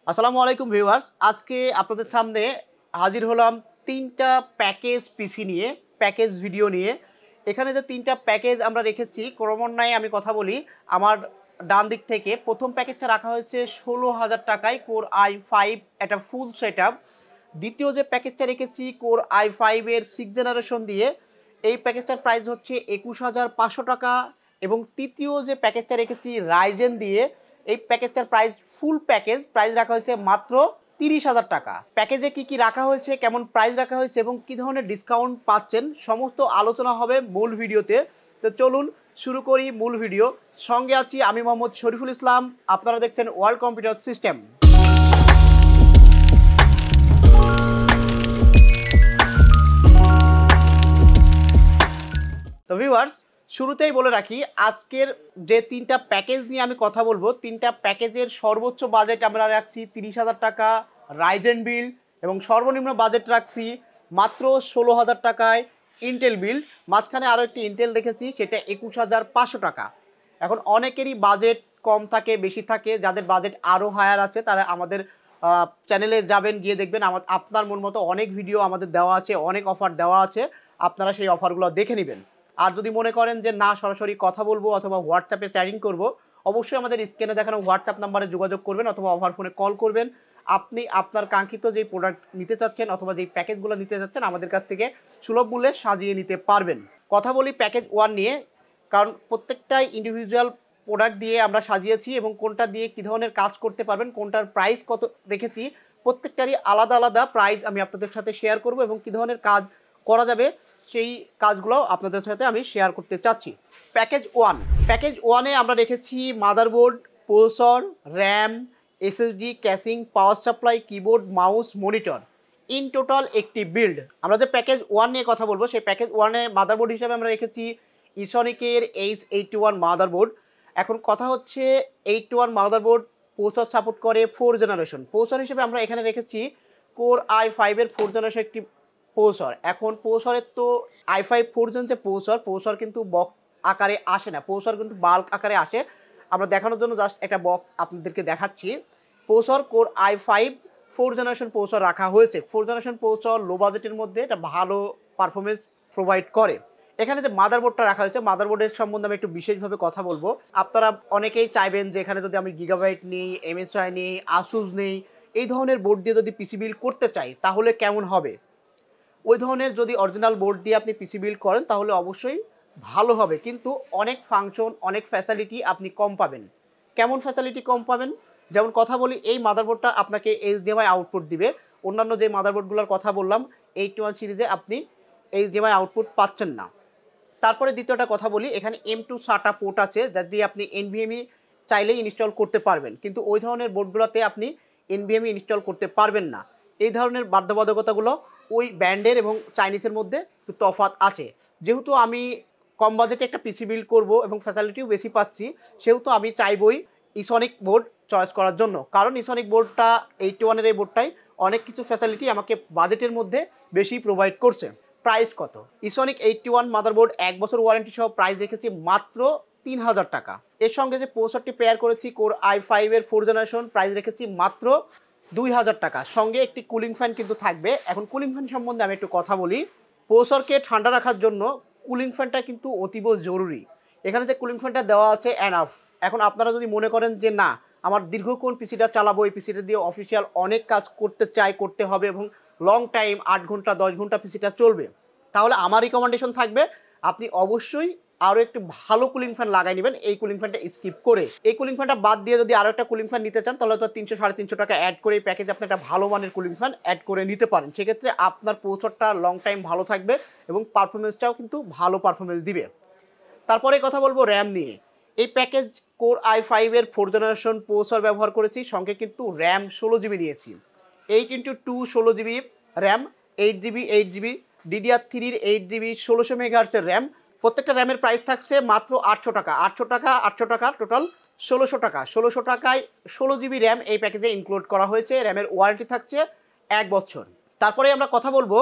আসসালামু আলাইকুম ভিউয়ার্স, আজকে আপনাদের সামনে হাজির হলাম তিনটা প্যাকেজ পিসি নিয়ে, প্যাকেজ ভিডিও নিয়ে। এখানে যে তিনটা প্যাকেজ আমরা রেখেছি ক্রমান্বয়ে আমি কথা বলি। আমার ডান দিক থেকে প্রথম প্যাকেজটা রাখা হয়েছে ১৬,০০০ টাকায়, কোর i5 একটা ফুল সেটআপ। দ্বিতীয় যে প্যাকেজটা রেখেছি কোর i5 এর 6 জেনারেশন দিয়ে, এই প্যাকেজটার প্রাইস হচ্ছে ২১,৫০০ টাকা। এবং তৃতীয় যে প্যাকেজটা রেখেছি রাইজেন দিয়ে, এই প্যাকেজটার প্রাইস ফুল প্রাইস রাখা হয়েছে মাত্র ৩০,০০০ টাকা। প্যাকেজে কি কি রাখা হয়েছে, কেমন প্রাইস রাখা হয়েছে এবং কী ধরনের ডিসকাউন্ট পাচ্ছেন, সমস্ত আলোচনা হবে মূল ভিডিওতে। তো চলুন শুরু করি মূল ভিডিও। সঙ্গে আছি আমি মোহাম্মদ শরীফুল ইসলাম, আপনারা দেখছেন ওয়ার্ল্ড কম্পিউটার সিস্টেম। তো ভিউয়ার্স, শুরুতেই বলে রাখি আজকের যে তিনটা প্যাকেজ নিয়ে আমি কথা বলবো, তিনটা প্যাকেজের সর্বোচ্চ বাজেট আমরা রাখছি ৩০,০০০ টাকা রাইজেন বিল, এবং সর্বনিম্ন বাজেট রাখছি মাত্র ১৬,০০০ টাকায় ইন্টেল বিল। মাঝখানে আরও একটি ইন্টেল রেখেছি, সেটা ২১,৫০০ টাকা। এখন অনেকেরই বাজেট কম থাকে, বেশি থাকে। যাদের বাজেট আরও হায়ার আছে তারা আমাদের চ্যানেলে যাবেন, গিয়ে দেখবেন আপনার মন মতো অনেক ভিডিও আমাদের দেওয়া আছে, অনেক অফার দেওয়া আছে, আপনারা সেই অফারগুলো দেখে নেবেন। আর যদি মনে করেন যে না, সরাসরি কথা বলবো অথবা হোয়াটসঅ্যাপে চ্যাটিং করব, অবশ্যই আমাদের স্ক্রিনে দেখানো হোয়াটসঅ্যাপ নাম্বারে যোগাযোগ করবেন অথবা অফার ফোনে কল করবেন। আপনি আপনার কাঙ্ক্ষিত যেই প্রোডাক্ট নিতে চাচ্ছেন অথবা যেই প্যাকেজগুলো নিতে চাচ্ছেন আমাদের কাছ থেকে সুলভ মূল্যে সাজিয়ে নিতে পারবেন। কথা বলি প্যাকেজ 1 নিয়ে, কারণ প্রত্যেকটাই ইন্ডিভিজুয়াল প্রোডাক্ট দিয়ে আমরা সাজিয়েছি এবং কোনটা দিয়ে কী ধরনের কাজ করতে পারবেন, কোনটার প্রাইস কত রেখেছি, প্রত্যেকটারই আলাদা আলাদা প্রাইস আমি আপনাদের সাথে শেয়ার করব এবং কী ধরনের কাজ করা যাবে সেই কাজগুলো আপনাদের সাথে আমি শেয়ার করতে চাচ্ছি। প্যাকেজ ওয়ানে আমরা রেখেছি motherboard, processor, RAM, SSD, casing, power supply, keyboard, mouse, monitor, in total একটি বিল্ড। আমরা যে প্যাকেজ 1 নিয়ে কথা বলবো, সেই প্যাকেজ 1-এ মাদারবোর্ড হিসেবে আমরা রেখেছি ইসনিকের H81 মাদারবোর্ড। এখন কথা হচ্ছে 81 মাদারবোর্ড প্রসেসর সাপোর্ট করে 4 জেনারেশন। প্রসেসর হিসেবে আমরা এখানে রেখেছি কোর i5 এর 4 জেনারেশন একটি প্রসেসর। এখন প্রসেসরের তো i5 4 জেন যে প্রসেসর কিন্তু বক্স আকারে আসে না, প্রসেসর কিন্তু বাল্ক আকারে আসে। আমরা দেখানোর জন্য জাস্ট একটা বক্স আপনাদেরকে দেখাচ্ছি। Processor core i5 4 generation processor রাখা হয়েছে। 4 জেনারেশন প্রসেসর লো বাজেটের মধ্যে এটা ভালো পারফরমেন্স প্রোভাইড করে। এখানে যে মাদারবোর্ডটা রাখা হয়েছে, মাদারবোর্ডের সম্বন্ধে আমি একটু বিশেষভাবে কথা বলবো। আপনারা অনেকেই চাইবেন যে এখানে যদি আমি গিগাবাইট নিই, MSI নিই, আসুস নেই, এই ধরনের বোর্ড দিয়ে যদি পিসি বিল্ড করতে চাই তাহলে কেমন হবে। ওই ধরনের যদি অরিজিনাল বোর্ড দিয়ে আপনি পিসি বিল্ড করেন তাহলে অবশ্যই ভালো হবে, কিন্তু অনেক ফাংশন, অনেক ফ্যাসিলিটি আপনি কম পাবেন। কেমন ফ্যাসিলিটি কম পাবেন? যেমন কথা বলি, এই মাদারবোর্ডটা আপনাকে HDMI আউটপুট দিবে। অন্যান্য যে মাদারবোর্ডগুলোর কথা বললাম 81 সিরিজে আপনি HDMI আউটপুট পাচ্ছেন না। তারপরে দ্বিতীয়টা কথা বলি, এখানে M2 SATA পোর্ট আছে যা দিয়ে আপনি NVMe চাইলেই ইনস্টল করতে পারবেন, কিন্তু ওই ধরনের বোর্ডগুলোতে আপনি NVMe ইনস্টল করতে পারবেন না। এই ধরনের বাধ্যবাধকতাগুলো ওই ব্র্যান্ডের এবং চাইনিজের মধ্যে একটু তফাৎ আছে। যেহেতু আমি কম বাজেটে একটা পিসি বিল্ড করব এবং ফ্যাসিলিটিও বেশি পাচ্ছি, সেহেতু আমি চাইবই ইসনিক বোর্ড চয়েস করার জন্য, কারণ ইসনিক বোর্ডটা 81-এর এই বোর্ডটাই অনেক কিছু ফ্যাসিলিটি আমাকে বাজেটের মধ্যে বেশি প্রোভাইড করছে। প্রাইস কত? ইসনিক 81 মাদারবোর্ড 1 বছর ওয়ারেন্টি সহ প্রাইস রেখেছি মাত্র ৩,০০০ টাকা। এর সঙ্গে যে প্রসেসরটি পেয়ার করেছি কোর i5 এর 4 জেনারেশন, প্রাইস রেখেছি মাত্র ২,০০০ টাকা। সঙ্গে একটি কুলিং ফ্যান কিন্তু থাকবে। এখন কুলিং ফ্যান সম্বন্ধে আমি একটু কথা বলি। প্রসেসরকে ঠান্ডা রাখার জন্য কুলিং ফ্যানটা কিন্তু অতীব জরুরি। এখানে যে কুলিং ফ্যানটা দেওয়া আছে এনাফ। এখন আপনারা যদি মনে করেন যে না, আমার দীর্ঘক্ষণ পিসিটা চালাবো, এই পিসিটা দিয়ে অফিসিয়াল অনেক কাজ করতে হবে এবং লং টাইম ৮ ঘন্টা ১০ ঘন্টা পিসিটা চলবে, তাহলে আমার রিকমেন্ডেশন থাকবে আপনি অবশ্যই আরও একটু ভালো কুলিং ফ্যান লাগাই নেবেন, এই কুলিং ফ্যানটা স্কিপ করে। এই কুলিং ফ্যানটা বাদ দিয়ে যদি আরও একটা কুলিং ফ্যান নিতে চান তাহলে তো ৩০০-৩৫০ টাকা অ্যাড করে এই প্যাকেজে আপনি একটা ভালো মানের কুলিং ফ্যান অ্যাড করে নিতে পারেন। সেক্ষেত্রে আপনার প্রসেসরটা লং টাইম ভালো থাকবে এবং পারফরমেন্সটাও কিন্তু ভালো পারফরমেন্স দিবে। তারপরে কথা বলবো র্যাম নিয়ে। এই প্যাকেজ কোর i5 এর 4 জেনারেশন প্রসেসর ব্যবহার করেছি, সঙ্গে কিন্তু র্যাম 16 GB নিয়েছি। 8x2 16 GB RAM, 8 GB DDR3 8 GB 1600 মেগাহার্টজের র্যাম। প্রত্যেকটা র্যামের প্রাইস থাকছে মাত্র 800 টাকা। 800 টাকা টোটাল 1600 টাকা। 1600 টাকায় 16 GB র্যাম এই প্যাকেজে ইনক্লুড করা হয়েছে। র্যামের ওয়ারেন্টি থাকছে 1 বছর। তারপরে আমরা কথা বলবো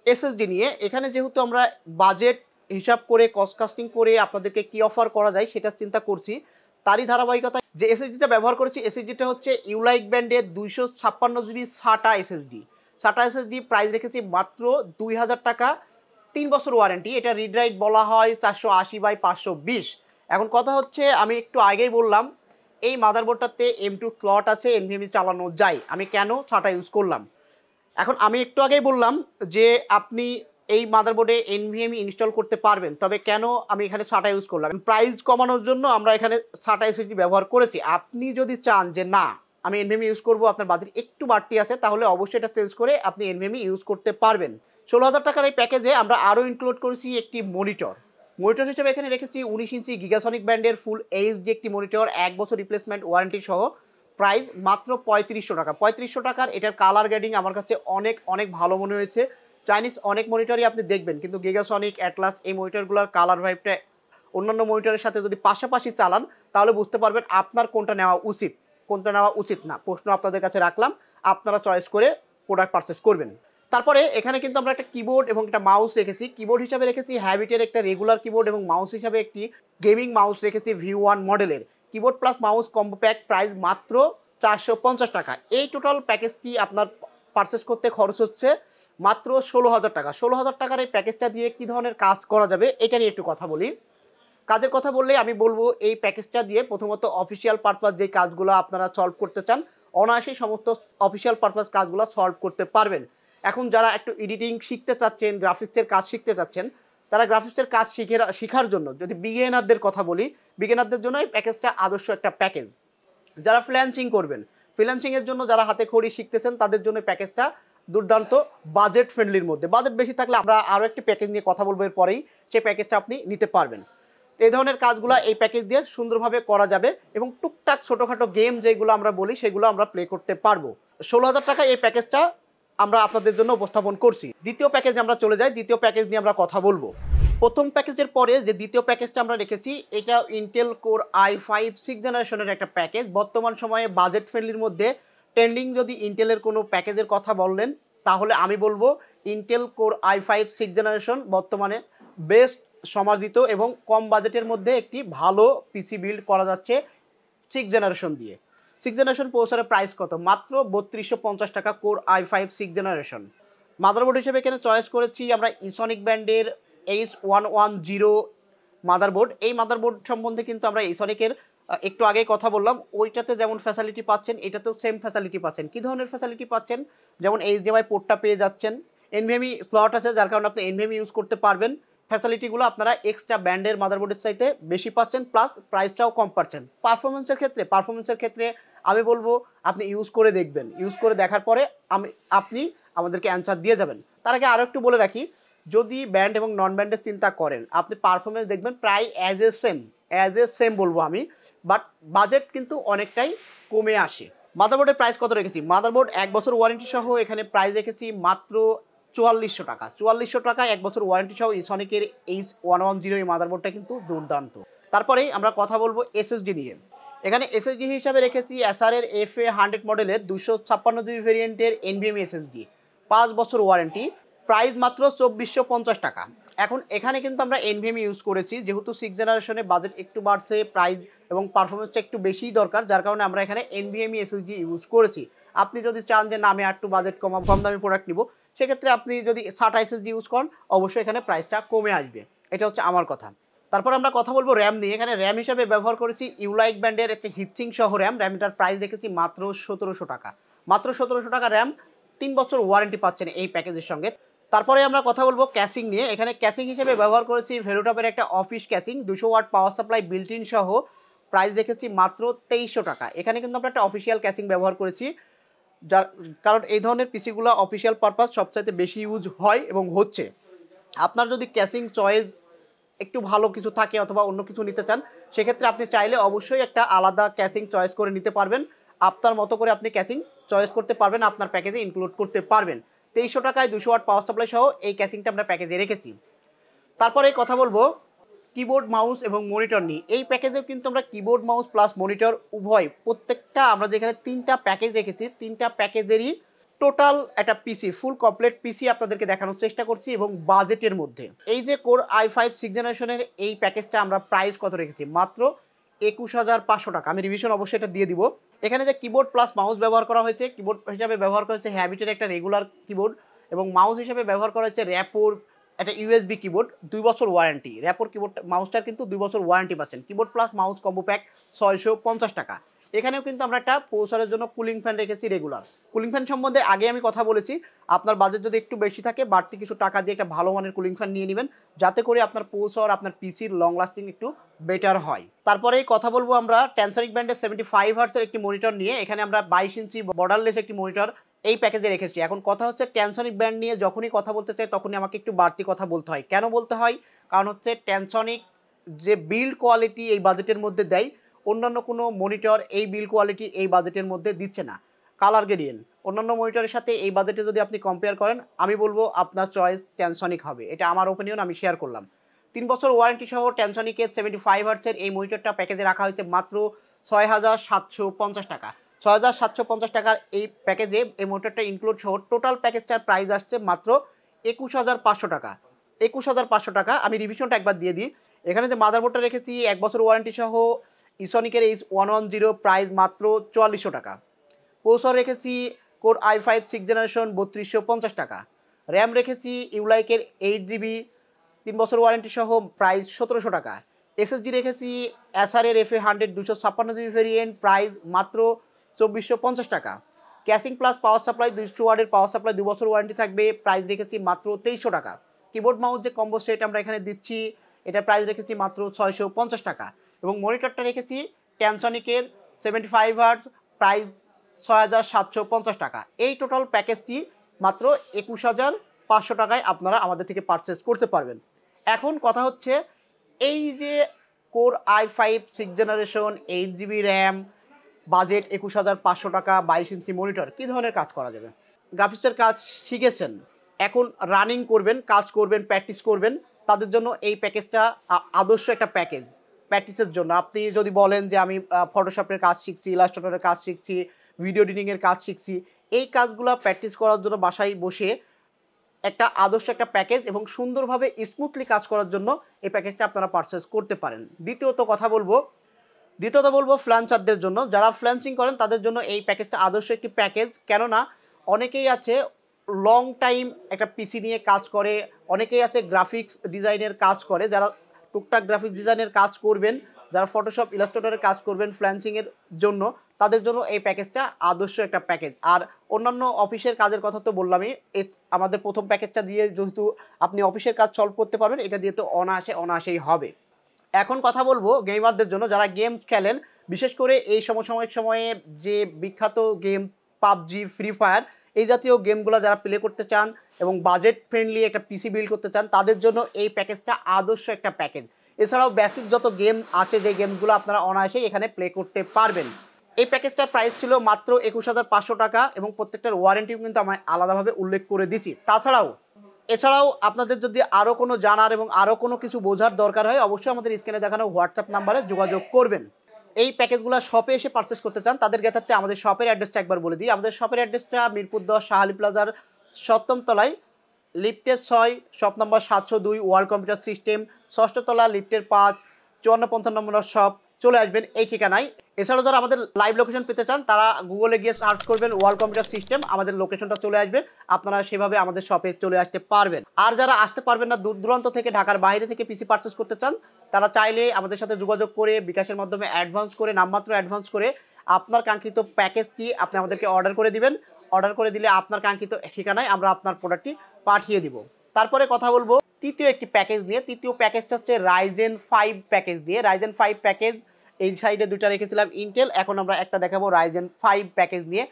এসএসডি নিয়ে। এখানে যেহেতু আমরা বাজেট হিসাব করে কস্ট কাস্টিং করে আপনাদেরকে কী অফার করা যায় সেটা চিন্তা করছি, তারই ধারাবাহিকতায় যে এসএসডিটা ব্যবহার করেছি এসএসডিটা হচ্ছে ইউলাইক ব্র্যান্ডের 256 জিবি সাটা এসএসডি। সাটা এসএসডি প্রাইস রেখেছি মাত্র 2000 টাকা, 3 বছর ওয়ারেন্টি। এটা রিড রাইট বলা হয় 480/520। এখন কথা হচ্ছে আমি একটু আগেই বললাম এই মাদারবোর্ডটাতে M2 স্লট আছে, এনভিএমই চালানো যায়। আমি কেন সাটা ইউজ করলাম? এখন আমি একটু আগেই বললাম যে আপনি এই মাদারবোর্ডে এনভিএমই ইনস্টল করতে পারবেন, তবে কেন আমি এখানে সাটা ইউজ করলাম? প্রাইস কমানোর জন্য আমরা এখানে সাটা এসএসডি ব্যবহার করেছি। আপনি যদি চান যে না আমি এনভিএমই ইউজ করব, আপনার বাজেট একটু বাড়তি আছে, তাহলে অবশ্যই এটা চেঞ্জ করে আপনি এনভিএমই ইউজ করতে পারবেন। 16,000 টাকার এই প্যাকেজে আমরা আরও ইনক্লুড করেছি একটি মনিটর। মনিটর হিসেবে এখানে রেখেছি 19 ইঞ্চি গিগাসনিক ব্র্যান্ডের ফুল এইচডি একটি মনিটর, 1 বছর রিপ্লেসমেন্ট ওয়ারেন্টি সহ। প্রাইস মাত্র 3500 টাকা। 3500 টাকার এটার কালার গ্রেডিং আমার কাছে অনেক অনেক ভালো মনে হয়েছে। চাইনিজ অনেক মনিটরই আপনি দেখবেন, কিন্তু গিগাসনিক, অ্যাটলাস এই মনিটরগুলোর কালার ভাইবটা অন্যান্য মনিটরের সাথে যদি পাশাপাশি চালান তাহলে বুঝতে পারবেন আপনার কোনটা নেওয়া উচিত, কোনটা নেওয়া উচিত না। প্রশ্ন আপনাদের কাছে রাখলাম, আপনারা চয়েস করে প্রোডাক্ট পারচেস করবেন। তারপরে এখানে কিন্তু আমরা একটা কিবোর্ড এবং একটা মাউস রেখেছি। কিবোর্ড হিসাবে রেখেছি হ্যাবিটের একটা রেগুলার কিবোর্ড এবং মাউস হিসাবে একটি গেমিং মাউস রেখেছি V1 মডেলের। Keyboard plus mouse combo pack, price মাত্র 450 টাকা। এই টোটাল প্যাকেজটি আপনার পারচেস করতে খরচ হচ্ছে মাত্র 16,000 টাকা। 16,000 টাকার এই প্যাকেজটা দিয়ে কী ধরনের কাজ করা যাবে এটা নিয়ে একটু কথা বলি। কাজের কথা বললে আমি বলবো এই প্যাকেজটা দিয়ে প্রথমত অফিসিয়াল পারপাস যে কাজগুলো আপনারা সলভ করতে চান, অনায়াসেই সমস্ত অফিসিয়াল পারপাস কাজগুলো সলভ করতে পারবেন। এখন যারা একটু এডিটিং শিখতে চাচ্ছেন, গ্রাফিক্সের কাজ শিখতে চাচ্ছেন, তারা গ্রাফিক্সের কাজ শেখার জন্য যদি বিগিনারদের কথা বলি, বিগিনারদের জন্য এই প্যাকেজটা আদর্শ একটা প্যাকেজ। যারা ফ্রিল্যান্সিং করবেন, ফ্রিল্যান্সিংয়ের জন্য যারা হাতে খড়ি শিখতেছেন তাদের জন্য প্যাকেজটা দুর্দান্ত বাজেট ফ্রেন্ডলির মধ্যে। বাজেট বেশি থাকলে আমরা আরও একটি প্যাকেজ নিয়ে কথা বলবো এর পরেই, সেই প্যাকেজটা আপনি নিতে পারবেন। এই ধরনের কাজগুলো এই প্যাকেজ দিয়ে সুন্দরভাবে করা যাবে এবং টুকটাক ছোটোখাটো গেম যেগুলো আমরা বলি সেগুলো আমরা প্লে করতে পারবো। 16,000 টাকা এই প্যাকেজটা আমরা আপনাদের জন্য উপস্থাপন করছি। দ্বিতীয় প্যাকেজে আমরা চলে যাই, দ্বিতীয় প্যাকেজ নিয়ে আমরা কথা বলবো। প্রথম প্যাকেজের পরে যে দ্বিতীয় প্যাকেজটা আমরা রেখেছি এটা ইন্টেল কোর i5 6th জেনারেশনের একটা প্যাকেজ। বর্তমান সময়ে বাজেট ফ্রেন্ডলির মধ্যে ট্রেন্ডিং যদি ইন্টেলের কোনো প্যাকেজের কথা বললেন তাহলে আমি বলবো Intel core i5 6th generation বর্তমানে বেস্ট সমাদৃত এবং কম বাজেটের মধ্যে একটি ভালো পিসি বিল্ড করা যাচ্ছে 6th জেনারেশন দিয়ে। 6th জেনারেশন প্রসেসরের প্রাইস কত? মাত্র 3250 টাকা core i5 6th generation. Motherboard হিসেবে এখানে চয়েস করেছি আমরা ইসনিক ব্র্যান্ডের H110 মাদারবোর্ড। এই মাদারবোর্ড সম্বন্ধে কিন্তু আমরা ইসনিকের একটু আগেই কথা বললাম, ওইটাতে যেমন ফ্যাসিলিটি পাচ্ছেন এটাতেও সেম ফ্যাসিলিটি পাচ্ছেন। কী ধরনের ফ্যাসিলিটি পাচ্ছেন? যেমন HDMI পোর্টটা পেয়ে যাচ্ছেন, এনভিএমই স্লট আছে যার কারণে আপনি এনভিএমই ইউজ করতে পারবেন। ফ্যাসিলিটিগুলো আপনারা এক্সট্রা ব্র্যান্ডের মাদারবোর্ডের চাইতে বেশি পাচ্ছেন, প্লাস প্রাইসটাও কম পাচ্ছেন। পারফরমেন্সের ক্ষেত্রে আমি বলবো আপনি ইউজ করে দেখবেন, ইউজ করে দেখার পরে আপনি আমাদেরকে অ্যান্সার দিয়ে যাবেন। তার আগে আরও একটু বলে রাখি, যদি ব্যান্ড এবং নন ব্যান্ডের চিন্তা করেন আপনি পারফরমেন্স দেখবেন প্রায় অ্যাজ এ সেম বলবো আমি, বাট বাজেট কিন্তু অনেকটাই কমে আসে। মাদারবোর্ডের প্রাইস কত রেখেছি? মাদারবোর্ড 1 বছর ওয়ারেন্টি সহ এখানে প্রাইস রেখেছি মাত্র 4400 টাকা। 4400 টাকায় 1 বছর ওয়ারেন্টি সহ ইসনিকের H110 এই মাদারবোর্ডটা কিন্তু দুর্দান্ত। তারপরেই আমরা কথা বলবো এসএসডি নিয়ে। এখানে এসএসডি হিসাবে রেখেছি এসারের FA100 মডেলের 256 জিবি ভেরিয়েন্টের এনভিএমই এসএসডি, 5 বছর ওয়ারেন্টি, প্রাইস মাত্র 2450 টাকা। এখন এখানে কিন্তু আমরা এনভিএমই ইউজ করেছি, যেহেতু 6th জেনারেশনে বাজেট একটু বাড়ছে, প্রাইস এবং পারফরমেন্সটা একটু বেশিই দরকার, যার কারণে আমরা এখানে এনভিএমই এসএসডি ইউজ করেছি। আপনি যদি চান যে না আমি একটু বাজেট কম দামি প্রোডাক্ট নিব, সেক্ষেত্রে আপনি যদি SATA এসএসডি ইউজ করেন অবশ্যই এখানে প্রাইসটা কমে আসবে। এটা হচ্ছে আমার কথা। তারপর আমরা কথা বলবো র্যাম নিয়ে। এখানে র্যাম হিসাবে ব্যবহার করেছি ইউলাইক ব্র্যান্ডের একটা হিটসিং সহ র্যামটার প্রাইস রেখেছি মাত্র 1700 টাকা। মাত্র 1700 টাকা র্যাম, 3 বছর ওয়ারেন্টি পাচ্ছেন এই প্যাকেজের সঙ্গে। তারপরে আমরা কথা বলবো ক্যাসিং নিয়ে। এখানে ক্যাসিং হিসেবে ব্যবহার করেছি ভেলোটপের একটা office casing, 200 watt power supply built in সহ, প্রাইস রেখেছি মাত্র 2300 টাকা। এখানে কিন্তু আমরা একটা অফিসিয়াল ক্যাসিং ব্যবহার করেছি, যার কারণ এই ধরনের পিসিগুলো অফিসিয়াল পারপাস সবচাইতে বেশি ইউজ হয় এবং হচ্ছে। আপনার যদি ক্যাসিং চয়েস একটু ভালো কিছু থাকে অথবা অন্য কিছু নিতে চান, সেক্ষেত্রে আপনি চাইলে অবশ্যই একটা আলাদা ক্যাসিং চয়েস করে নিতে পারবেন। আপনার মতো করে আপনি ক্যাসিং চয়েস করতে পারবেন, আপনার প্যাকেজে ইনক্লুড করতে পারবেন। 2300 টাকায় 200 ওয়াট পাওয়ার সাপ্লাই সহ এই ক্যাসিংটা আমরা প্যাকেজে রেখেছি। তারপরে কথা বলবো কিবোর্ড মাউস এবং মনিটর নিয়ে। এই প্যাকেজেও কিন্তু আমরা কিবোর্ড মাউস প্লাস মনিটর উভয়, প্রত্যেকটা আমরা যেখানে 3টা প্যাকেজ রেখেছি 3টা প্যাকেজেরই টোটাল একটা পিসি, ফুল কমপ্লিট পিসি আপনাদেরকে দেখানোর চেষ্টা করছি এবং বাজেটের মধ্যে। এই যে কোর i5 6th জেনারেশনের এই প্যাকেজটা আমরা প্রাইস কত রেখেছি? মাত্র 21,500 টাকা। আমি রিভিশন অবশ্যই এটা দিয়ে দিব। এখানে যে কিবোর্ড প্লাস মাউস ব্যবহার করা হয়েছে, কিবোর্ড হিসাবে ব্যবহার করা হয়েছে হ্যাবিটের একটা রেগুলার কিবোর্ড এবং মাউস হিসেবে ব্যবহার করা হয়েছে র্যাপোর একটা ইউএসবি কিবোর্ড, 2 বছর ওয়ারেন্টি। র্যাপোর কিবোর্ড মাউসটার কিন্তু 2 বছর ওয়ারেন্টি পাচ্ছেন। Keyboard plus mouse combo pack 650 টাকা। এখানেও কিন্তু আমরা একটা প্রসেসরের জন্য কুলিং ফ্যান রেখেছি রেগুলার। কুলিং ফ্যান সম্বন্ধে আগে আমি কথা বলেছি, আপনার বাজেট যদি একটু বেশি থাকে বাড়তি কিছু টাকা দিয়ে একটা ভালো মানের কুলিং ফ্যান নিয়ে নেবেন, যাতে করে আপনার প্রসেসর আপনার পিসির লং লাস্টিং একটু বেটার হয়। তারপরে কথা বলবো আমরা ট্যানসনিক ব্র্যান্ডের 75 হার্টজের একটি মনিটর নিয়ে। এখানে আমরা 22 ইঞ্চি বর্ডারলেস একটি মনিটর এই প্যাকেজে রেখেছি। এখন কথা হচ্ছে ট্যানসনিক ব্র্যান্ড নিয়ে যখনই কথা বলতে চাই তখনই আমাকে একটু বাড়তি কথা বলতে হয়। কেন বলতে হয়? কারণ হচ্ছে ট্যানসনিক যে বিল্ড কোয়ালিটি এই বাজেটের মধ্যে দেয়, অন্যান্য কোনো মনিটর এই বিল্ড কোয়ালিটি এই বাজেটের মধ্যে দিচ্ছে না। কালার গ্রেডিয়েন্ট অন্যান্য মনিটরের সাথে এই বাজেটে যদি আপনি কম্পেয়ার করেন, আমি বলবো আপনার চয়েস ট্যানসনিক হবে। এটা আমার ওপিনিয়ন, আমি শেয়ার করলাম। 3 বছর ওয়ারেন্টি সহ ট্যানসনিকের 75 হার্টজের এই মনিটরটা প্যাকেজে রাখা হয়েছে মাত্র 6,750 টাকা। 6,750 টাকার এই প্যাকেজে এই মনিটরটা ইনক্লুড সহ টোটাল প্যাকেজটার প্রাইস আসছে মাত্র 21,500 টাকা। 21,500 টাকা। আমি রিভিশনটা একবার দিয়ে দিই। এখানে যে মাদারবোর্ডটা রেখেছি 1 বছর ওয়ারেন্টি সহ ইসনিকের H110 প্রাইস মাত্র 4400 টাকা। প্রসেসর রেখেছি কোর i5 6 জেনারেশন 3250 টাকা। র্যাম রেখেছি ইউলাইকের 8GB 3 বছর ওয়ারেন্টি সহ প্রাইস 1700 টাকা। এসএসডি রেখেছি এসআরের FA100 256GB ভেরিয়েন্ট প্রাইস মাত্র 2450 টাকা। ক্যাসিং প্লাস পাওয়ার সাপ্লাই 200 ওয়াটের পাওয়ার সাপ্লাই 2 বছর ওয়ারেন্টি থাকবে, প্রাইস রেখেছি মাত্র 2300 টাকা। কিবোর্ড মাউস যে কম্বো সেট আমরা এখানে দিচ্ছি, এটার প্রাইস রেখেছি মাত্র 650 টাকা এবং মনিটরটা রেখেছি ট্যানসনিকের 75 হার্টজ প্রাইস 6,750 টাকা। এই টোটাল প্যাকেজটি মাত্র 21,500 টাকায় আপনারা আমাদের থেকে পারচেস করতে পারবেন। এখন কথা হচ্ছে, এই যে core i5 6 generation 8GB RAM, budget 21,500 টাকা, 22 ইঞ্চি মনিটর, কী ধরনের কাজ করা যাবে? গ্রাফিক্সের কাজ শিখেছেন, এখন রানিং করবেন, কাজ করবেন, প্র্যাকটিস করবেন, তাদের জন্য এই প্যাকেজটা আদর্শ একটা প্যাকেজ। প্র্যাকটিসের জন্য আপনি যদি বলেন যে আমি ফটোশপের কাজ শিখছি, ইলাস্ট্রেটরের কাজ শিখছি, ভিডিও এডিটিংয়ের কাজ শিখছি, এই কাজগুলো প্র্যাকটিস করার জন্য বাসায় বসে একটা আদর্শ একটা প্যাকেজ এবং সুন্দরভাবে স্মুথলি কাজ করার জন্য এই প্যাকেজটা আপনারা পারচেস করতে পারেন। দ্বিতীয়ত বলবো ফ্রিল্যান্সারদের জন্য, যারা ফ্রিল্যান্সিং করেন তাদের জন্য এই প্যাকেজটা আদর্শ একটি প্যাকেজ। কেননা অনেকেই আছে লং টাইম একটা পিসি নিয়ে কাজ করে, অনেকেই আছে গ্রাফিক্স ডিজাইনের কাজ করে, যারা টুকটাক গ্রাফিক্স ডিজাইনের কাজ করবেন, যারা ফটোশপ ইলাস্ট্রেটরের কাজ করবেন ফ্রিল্যান্সিংয়ের জন্য, তাদের জন্য এই প্যাকেজটা আদর্শ একটা প্যাকেজ। আর অন্যান্য অফিসের কাজের কথা তো বললামই, আমাদের প্রথম প্যাকেজটা দিয়ে যেহেতু আপনি অফিসের কাজ সলভ করতে পারবেন, এটা দিয়ে তো অনায়াসেই হবে। এখন কথা বলবো গেমারদের জন্য, যারা গেম খেলেন, বিশেষ করে এই সমসাময়িক সময়ে যে বিখ্যাত গেম পাবজি, ফ্রি ফায়ার, এই জাতীয় গেমগুলো যারা প্লে করতে চান এবং বাজেট ফ্রেন্ডলি একটা পিসি বিল্ড করতে চান, তাদের জন্য এই প্যাকেজটা আদর্শ একটা প্যাকেজ। এছাড়াও বেসিক যত গেম আছে, যে গেমসগুলো আপনারা অনায়াসেই এখানে প্লে করতে পারবেন। এই প্যাকেজটার প্রাইস ছিল মাত্র 21,500 টাকা এবং প্রত্যেকটার ওয়ারেন্টিও কিন্তু আমি আলাদাভাবে উল্লেখ করে দিচ্ছি। এছাড়াও আপনাদের যদি আরও কোনো জানার এবং আরও কোনো কিছু বোঝার দরকার হয়, অবশ্যই আমাদের স্ক্রিনে দেখানো হোয়াটসঅ্যাপ নাম্বারে যোগাযোগ করবেন। এই প্যাকেজগুলো শপে এসে পারচেস করতে চান, তাদের ক্ষেত্রে আমাদের শপের অ্যাড্রেসটা একবার বলে দিই। আমাদের শপের অ্যাড্রেসটা মিরপুর 10 শাহালি প্লাজার 7ম তলায়, লিফটের 6, shop number 702, world computer system, 6ষ্ঠ তলা, লিফটের 5, 5455 নম্বর শপ। চলে আসবেন এই ঠিকানায়। এছাড়াও যারা আমাদের লাইভ লোকেশন পেতে চান, তারা গুগলে গিয়ে সার্চ করবেন ওয়ার্ল্ড কম্পিউটার সিস্টেম, আমাদের লোকেশনটা চলে আসবে, আপনারা সেভাবে আমাদের শপে চলে আসতে পারবেন। আর যারা আসতে পারবেন না, দূর দূরান্ত থেকে, ঢাকার বাইরে থেকে পিসি পারচেস করতে চান, তারা চাইলে আমাদের সাথে যোগাযোগ করে বিকাশের মাধ্যমে নামমাত্র অ্যাডভান্স করে আপনার কাঙ্ক্ষিত প্যাকেজটি আপনি আমাদেরকে অর্ডার করে দিবেন। অর্ডার করে দিলে আপনার কাঙ্ক্ষিত ঠিকানায় আমরা আপনার প্রোডাক্টটি পাঠিয়ে দিব। তারপরে কথা বলবো তৃতীয় একটি প্যাকেজ নিয়ে। তৃতীয় প্যাকেজটা হচ্ছে রাইজেন 5 প্যাকেজ দিয়ে। রাইজেন 5 প্যাকেজ, এই সাইডে দুইটা রেখেছিলাম ইন্টেল, এখন আমরা একটা দেখাবো রাইজেন 5 প্যাকেজ নিয়ে।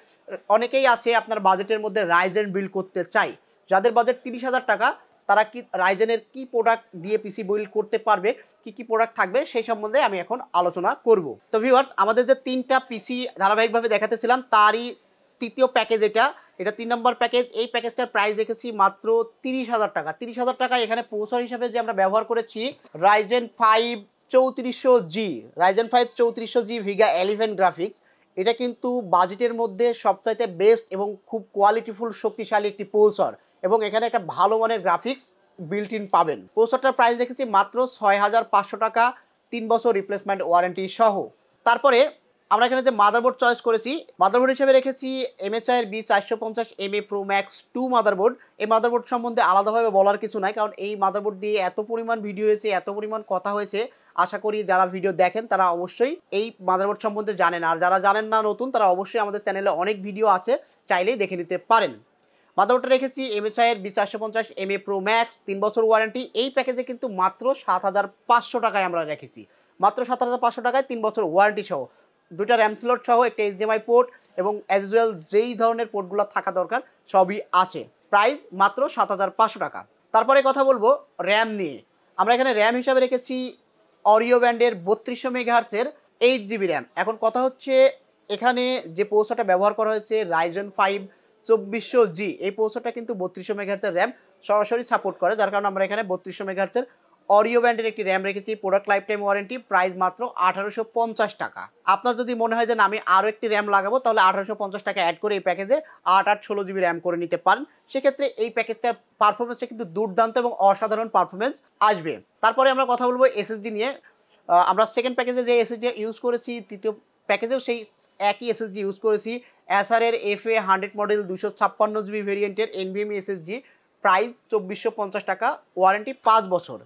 অনেকেই আছে আপনার বাজেটের মধ্যে রাইজেন বিল্ড করতে চাই, যাদের বাজেট 30,000 টাকা, তারা কি রাইজেনের কি প্রোডাক্ট দিয়ে পিসি বিল্ড করতে পারবে, কি প্রোডাক্ট থাকবে, সেই সম্বন্ধে আমি এখন আলোচনা করব। তো ভিউয়ার্স, আমাদের যে 3টা পিসি ধারাবাহিকভাবে দেখাতেছিলাম, তারই তৃতীয় প্যাকেজ এটা 3 নম্বর প্যাকেজ। এই প্যাকেজটার প্রাইস রেখেছি মাত্র 30,000 টাকা। 30,000 টাকা এখানে প্রসেসর হিসাবে যে আমরা ব্যবহার করেছি Ryzen 5 3400G, Ryzen 5 3400G ভিগা 11 graphics. এটা কিন্তু বাজেটের মধ্যে সবচাইতে বেস্ট এবং খুব কোয়ালিটিফুল শক্তিশালী একটি প্রসেসর, এবং এখানে একটা ভালো মানের গ্রাফিক্স বিল্ট ইন পাবেন। প্রসেসরটার প্রাইস রেখেছি মাত্র 6,500 টাকা। 3 বছর রিপ্লেসমেন্ট ওয়ারেন্টি সহ। তারপরে আমরা এখানে যে মাদারবোর্ড চয়েস করেছি, মাদারবোর্ড হিসেবে রেখেছি MSI এর B450MA Pro Max 2 মাদারবোর্ড। এই মাদারবোর্ড সম্বন্ধে আলাদাভাবে বলার কিছু নাই, কারণ এই মাদারবোর্ড দিয়ে এত পরিমাণ ভিডিও হয়েছে, এত পরিমাণ কথা হয়েছে, আশা করি যারা ভিডিও দেখেন তারা অবশ্যই এই মাদারবোর্ড সম্বন্ধে জানেন। আর যারা জানেন না নতুন, তারা অবশ্যই আমাদের চ্যানেলে অনেক ভিডিও আছে, চাইলেই দেখে নিতে পারেন। মাদারবোর্ডটা রেখেছি MSI এর B450MA Pro Max 3 বছর ওয়ারেন্টি। এই প্যাকেজে কিন্তু মাত্র 7,500 টাকায় আমরা রেখেছি, মাত্র 7,500 টাকায় 3 বছর ওয়ারেন্টি সহ, দুইটা র্যাম স্লট সহ, একটা HDMI পোর্ট এবং অ্যাজ ইউজুয়াল যেই ধরনের পোর্টগুলো থাকা দরকার সবই আছে। প্রাইস মাত্র 7,500 টাকা। তারপরে কথা বলবো র্যাম নিয়ে। আমরা এখানে র্যাম হিসাবে রেখেছি অরিও ব্যান্ডের 3200 মেগাহার্টজের 8GB র্যাম। এখন কথা হচ্ছে এখানে যে প্রসেসরটা ব্যবহার করা হয়েছে Ryzen 5 2400G, এই প্রসেসরটা কিন্তু 3200 মেগাহার্টজের র্যাম সরাসরি সাপোর্ট করে, যার কারণে আমরা এখানে 3200 মেগাহার্টজের অরিও ব্যান্ডের একটি র্যাম রেখেছি। Product life time warranty, price মাত্র 1850 টাকা। আপনার যদি মনে হয় যে না আমি আরও একটি র্যাম লাগাবো, তাহলে 1850 টাকা অ্যাড করে এই প্যাকেজে 8/8 16GB র্যাম করে নিতে পারেন। সেক্ষেত্রে এই প্যাকেজটার পারফরমেন্সটা কিন্তু দুর্দান্ত এবং অসাধারণ পারফরমেন্স আসবে। তারপরে আমরা কথা বলবো এসএসডি নিয়ে। আমরা সেকেন্ড প্যাকেজে যে এসএসডি ইউজ করেছি, তৃতীয় প্যাকেজেও সেই একই এসএসডি ইউজ করেছি। অ্যাসারের FA100 মডেল 256GB ভেরিয়েন্টের NVMe এসএসডি, প্রাইস 2450 টাকা, ওয়ারেন্টি 5 বছর।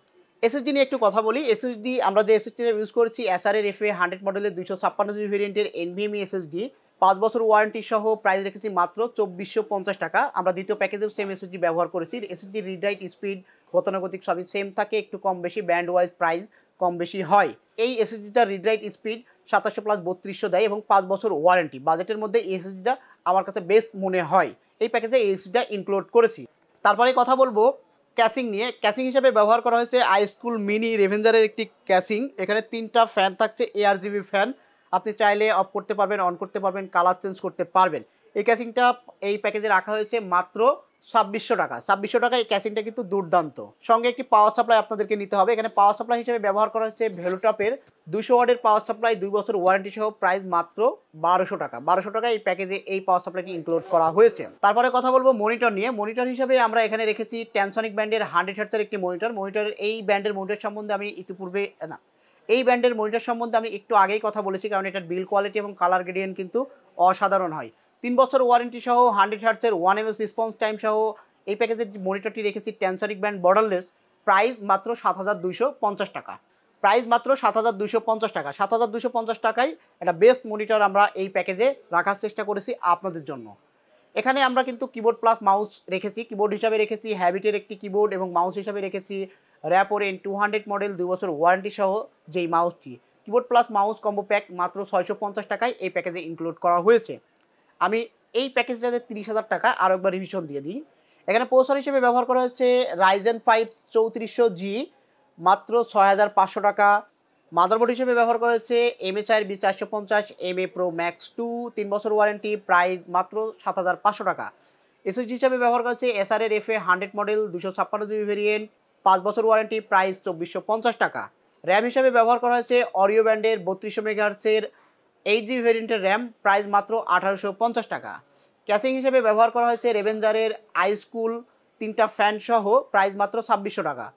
এসএসডি নিয়ে একটু কথা বলি। এসএসডি আমরা যে এসএসডিটা ইউজ করেছি অ্যাসারের FA100 মডেলের 256GB ভেরিয়েন্টের NVMe এসএসডি, 5 বছর ওয়ারেন্টি সহ, প্রাইস রেখেছি মাত্র 2450 টাকা। আমরা দ্বিতীয় প্যাকেজেও সেম এসএসডি ব্যবহার করেছি। এসএসডি রিড রাইট স্পিড, গতানুগতিক সবই সেম থাকে, একটু কম বেশি ব্যান্ড ওয়াইজ প্রাইস কম বেশি হয়। এই এসএসডিটা রিড রাইট স্পিড 2700 প্লাস 3200 দেয় এবং 5 বছর ওয়ারেন্টি। বাজেটের মধ্যে এই এসএসডিটা আমার কাছে বেস্ট মনে হয়, এই প্যাকেজে এই এসএসডিটা ইনক্লুড করেছি। তারপরে কথা বলবো ক্যাসিং নিয়ে। ক্যাসিং হিসেবে ব্যবহার করা হয়েছে আইস্কুল মিনি রেভেঞ্জারের একটি ক্যাসিং। এখানে 3টা ফ্যান থাকছে, ARGB ফ্যান। আপনি চাইলে অফ করতে পারবেন, অন করতে পারবেন, কালার চেঞ্জ করতে পারবেন। এই ক্যাসিংটা এই প্যাকেজে রাখা হয়েছে মাত্র 2600 টাকা। 2600 টাকা এই ক্যাসিংটা কিন্তু দুর্দান্ত। সঙ্গে একটি পাওয়ার সাপ্লাই আপনাদেরকে নিতে হবে। এখানে পাওয়ার সাপ্লাই হিসেবে ব্যবহার করা হচ্ছে ভ্যালুটপের 200 ওয়াটের পাওয়ার সাপ্লাই, 2 বছর ওয়ারেন্টি সহ, প্রাইস মাত্র 1200 টাকা। 1200 টাকা এই প্যাকেজে এই পাওয়ার সাপ্লাইটি ইনক্লুড করা হয়েছে। তারপরে কথা বলবো মনিটর নিয়ে। মনিটর হিসেবে আমরা এখানে রেখেছি ট্যানসনিক ব্র্যান্ডের 100 হার্টজের একটি মনিটর। মনিটরের এই ব্র্যান্ডের মনিটর সম্বন্ধে আমি ইতিপূর্বে এই ব্র্যান্ডের মনিটর সম্বন্ধে আমি একটু আগেই কথা বলেছি, কারণ এটার বিল্ড কোয়ালিটি এবং কালার গ্রেডিয়েন্ট কিন্তু অসাধারণ হয়। 3 বছর ওয়ারেন্টি সহ, 100 হার্টজের 1ms রেসপন্স টাইম সহ এই প্যাকেজের মনিটরটি রেখেছি ট্যানসনিক ব্র্যান্ড বর্ডারলেস, প্রাইস মাত্র 7250 টাকা। প্রাইস মাত্র 7250 টাকা। 7250 টাকায় একটা বেস্ট মনিটর আমরা এই প্যাকেজে রাখার চেষ্টা করেছি আপনাদের জন্য। এখানে আমরা কিন্তু কিবোর্ড প্লাস মাউস রেখেছি। কিবোর্ড হিসাবে রেখেছি হ্যাবিটের একটি কিবোর্ড এবং মাউস হিসাবে রেখেছি র্যাপোর N200 মডেল 2 বছর ওয়ারেন্টি সহ যেই মাউসটি। Keyboard plus mouse combo pack মাত্র 650 টাকায় এই প্যাকেজে ইনক্লুড করা হয়েছে। আমি এই প্যাকেজটাতে 30,000 টাকা আরও একবার রিভিশন দিয়ে দিই। এখানে প্রসেসর হিসেবে ব্যবহার করা হচ্ছে Ryzen 5 3400G, মাত্র 6500 টাকা। মাদারবোর্ড হিসেবে ব্যবহার করা হচ্ছে MSI এর B450MA Pro Max 2, 3 বছর ওয়ারেন্টি, প্রাইস মাত্র 7500 টাকা। এসএসডি হিসেবে ব্যবহার করা হচ্ছে এসআর এর FA100 মডেল 256GB ভেরিয়েন্ট, 5 বছর ওয়ারেন্টি, প্রাইস 2450 টাকা। র্যাম হিসেবে ব্যবহার করা হয়েছে অরিও ব্যান্ডের 3200 মেগাহার্টজের 8GB ভেরিয়েন্টের র্যাম, প্রাইস মাত্র 1850 টাকা। ক্যাসিং হিসেবে ব্যবহার করা হয়েছে রেভেঞ্জারের আইস্কুল 3টা ফ্যান সহ, প্রাইস মাত্র 2600 টাকা।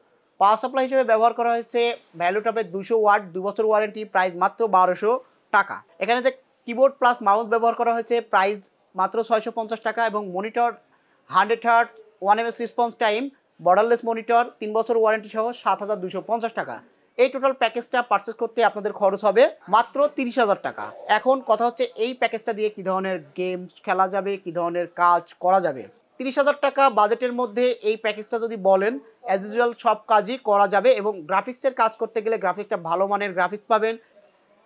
পাওয়ার সাপ্লাই হিসেবে ব্যবহার করা হয়েছে ভ্যালুটপের 200 ওয়াট 2 বছর ওয়ারেন্টি, প্রাইস মাত্র 1200 টাকা। এখানে যে কিবোর্ড প্লাস মাউস ব্যবহার করা হয়েছে, প্রাইস মাত্র 650 টাকা এবং monitor 100 heart 1ms response time borderless monitor, 3 বছর ওয়ারেন্টি সহ 7250 টাকা। এই টোটাল প্যাকেজটা পারচেস করতে আপনাদের খরচ হবে মাত্র 30,000 টাকা। এখন কথা হচ্ছে এই প্যাকেজটা দিয়ে কী ধরনের গেমস খেলা যাবে, কী ধরনের কাজ করা যাবে। 30,000 টাকা বাজেটের মধ্যে এই প্যাকেজটা যদি বলেন, অ্যাজ ইউজুয়াল সব কাজই করা যাবে এবং গ্রাফিক্সের কাজ করতে গেলে গ্রাফিক্সটা ভালো মানের গ্রাফিক্স পাবেন।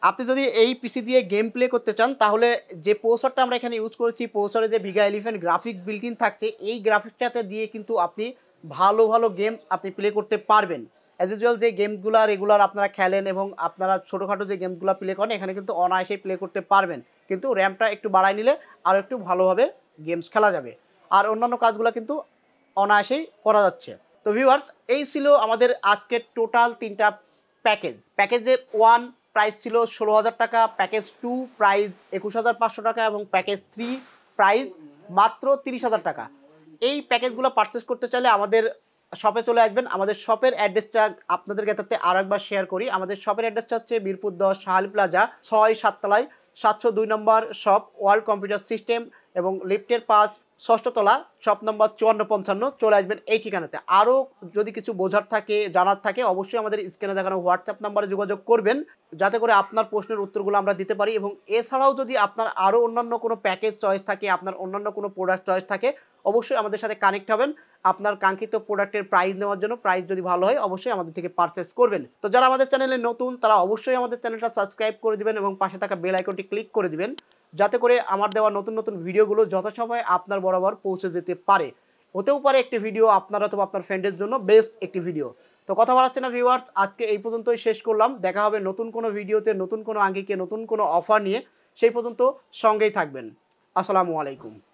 আপনি যদি এই পিসি দিয়ে গেম প্লে করতে চান, তাহলে যে প্রসেসরটা আমরা এখানে ইউজ করেছি, প্রসেসরে যে ভিগা 11 গ্রাফিক্স বিল্ট ইন থাকছে, এই গ্রাফিক্সটাতে দিয়ে কিন্তু আপনি ভালো ভালো গেম আপনি প্লে করতে পারবেন। অ্যাজ ইউজুয়াল যে গেমগুলো রেগুলার আপনারা খেলেন এবং আপনারা ছোটোখাটো যে গেমগুলো প্লে করেন, এখানে কিন্তু অনায়াসেই প্লে করতে পারবেন, কিন্তু র্যামটা একটু বাড়ায় নিলে আরও একটু ভালোভাবে গেমস খেলা যাবে। আর অন্যান্য কাজগুলো কিন্তু অনায়াসেই করা যাচ্ছে। তো ভিউয়ার্স, এই ছিল আমাদের আজকের টোটাল 3টা প্যাকেজ। প্যাকেজের 1 প্রাইস ছিল 16,000 টাকা, প্যাকেজ 2 প্রাইস 21,500 টাকা এবং প্যাকেজ 3 প্রাইস মাত্র 30,000 টাকা। এই প্যাকেজগুলো পারচেস করতে চাইলে আমাদের শপে চলে আসবেন। আমাদের শপের অ্যাড্রেসটা আপনাদের কাছে আরেকবার শেয়ার করি। আমাদের শপের অ্যাড্রেসটা হচ্ছে মিরপুর 10 শাহালি প্লাজা ৬-৭ তলায় ৭০২ নম্বর শপ ওয়ার্ল্ড কম্পিউটার সিস্টেম এবং লিফটের ৫ ষষ্ঠ তলা শপ নম্বর ৫৪৫৫ চলে আসবেন এই ঠিকানাতে। আরও যদি কিছু বোঝার থাকে, জানার থাকে অবশ্যই আমাদের স্ক্রিনে দেখানো হোয়াটসঅ্যাপ নাম্বারে যোগাযোগ করবেন, যাতে করে আপনার প্রশ্নের উত্তরগুলো আমরা দিতে পারি। এবং এছাড়াও যদি আপনার আরও অন্যান্য কোনো প্যাকেজ চয়েস থাকে, আপনার অন্যান্য কোনো প্রোডাক্ট চয়েস থাকে, অবশ্যই আমাদের সাথে কানেক্ট হবেন। আপনার কাঙ্ক্ষিত প্রোডাক্টের প্রাইস নেওয়ার জন্য, প্রাইস যদি ভালো হয় অবশ্যই আমাদের থেকে পারচেস করবেন। তো যারা আমাদের চ্যানেলে নতুন তারা অবশ্যই আমাদের চ্যানেলটা সাবস্ক্রাইব করে দিবেন এবং পাশে থাকা বেল আইকনটি ক্লিক করে দিবেন, যাতে করে আমার দেওয়া নতুন নতুন ভিডিওগুলো যথাসময়ে আপনার বরাবর পৌঁছে যেতে পারে। হতেও পারে একটি ভিডিও আপনার অথবা আপনার ফ্রেন্ডের জন্য বেস্ট একটি ভিডিও। তো কথা বাড়াচ্ছে না ভিউয়ার্স, আজকে এই পর্যন্তই শেষ করলাম। দেখা হবে নতুন কোনো ভিডিওতে, নতুন কোনো আঙ্গিকে, নতুন কোনো অফার নিয়ে। সেই পর্যন্ত সঙ্গেই থাকবেন। আসসালামু আলাইকুম।